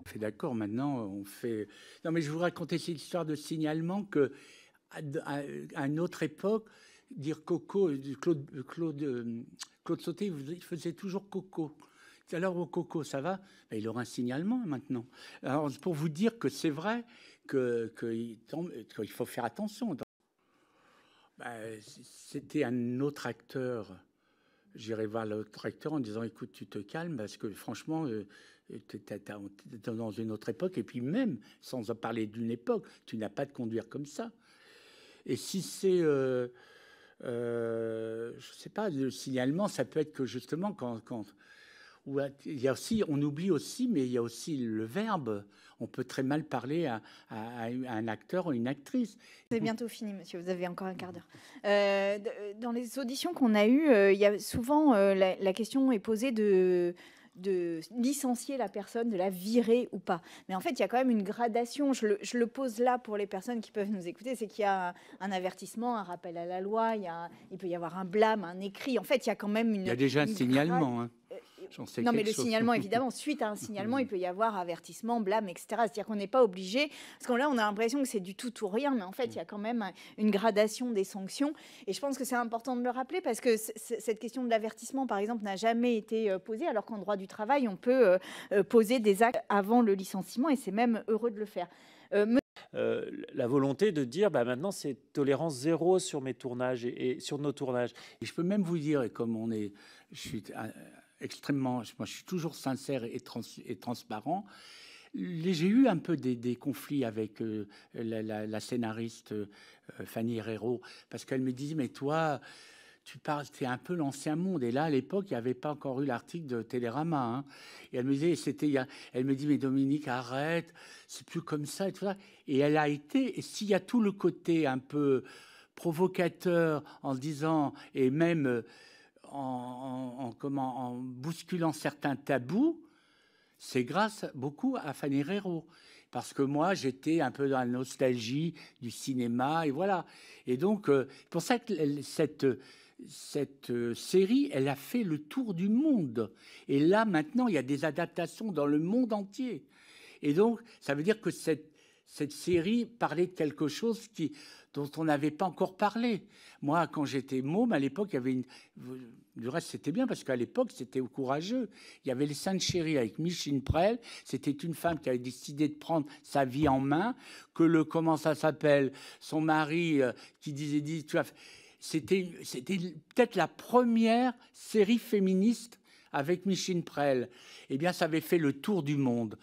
On fait d'accord, maintenant, on fait... Non, mais je vous racontais cette histoire de signalement que, à une autre époque, dire Coco, Claude Sauté, il faisait toujours Coco. Alors, au Coco, ça va? Ben, il aura un signalement maintenant. Alors, pour vous dire que c'est vrai qu'il faut faire attention. Ben, c'était un autre acteur. J'irai voir l'autre acteur en disant écoute, tu te calmes parce que franchement, tu es dans une autre époque. Et puis même, sans en parler d'une époque, tu n'as pas de conduire comme ça. Et si c'est, je ne sais pas, le signalement, ça peut être que justement, il y a aussi, on oublie aussi, mais il y a aussi le verbe. On peut très mal parler à un acteur ou une actrice. C'est bientôt fini, monsieur. Vous avez encore un quart d'heure. Dans les auditions qu'on a eues, il y a souvent la question est posée de licencier la personne, de la virer ou pas. Mais en fait, il y a quand même une gradation. Je le pose là pour les personnes qui peuvent nous écouter. C'est qu'il y a un avertissement, un rappel à la loi, il peut y avoir un blâme, un écrit. En fait, il y a quand même une... Il y a déjà un signalement, hein. Non, mais le signalement, évidemment, suite à un signalement, il peut y avoir avertissement, blâme, etc. C'est-à-dire qu'on n'est pas obligé, parce que là, on a l'impression que c'est du tout ou rien, mais en fait, il y a quand même une gradation des sanctions. Et je pense que c'est important de le rappeler, parce que cette question de l'avertissement, par exemple, n'a jamais été posée, alors qu'en droit du travail, on peut poser des actes avant le licenciement, et c'est même heureux de le faire. La volonté de dire maintenant c'est tolérance zéro sur mes tournages et sur nos tournages. Et je peux même vous dire, et comme je suis extrêmement, moi je suis toujours sincère et transparent. J'ai eu un peu des conflits avec la scénariste Fanny Herrero, parce qu'elle me disait mais toi tu parles, c'est un peu l'ancien monde. Et là, à l'époque, il n'y avait pas encore eu l'article de Télérama. Hein. Et elle me disait, elle me dit, mais Dominique, arrête, c'est plus comme ça et tout ça. Et elle a été, et s'il y a tout le côté un peu provocateur en disant, et même en bousculant certains tabous, c'est grâce beaucoup à Fanny Herrero. Parce que moi, j'étais un peu dans la nostalgie du cinéma, et voilà. Et donc, c'est pour ça que cette série, elle a fait le tour du monde. Et là, maintenant, il y a des adaptations dans le monde entier. Et donc, ça veut dire que cette série parlait de quelque chose dont on n'avait pas encore parlé. Moi, quand j'étais môme, à l'époque, il y avait du reste, c'était bien, parce qu'à l'époque, c'était courageux. Il y avait Les Saintes Chéries avec Micheline Prel. C'était une femme qui avait décidé de prendre sa vie en main, comment ça s'appelle, son mari qui disait, tu as... C'était peut-être la première série féministe avec Micheline Prel. Eh bien, ça avait fait le tour du monde.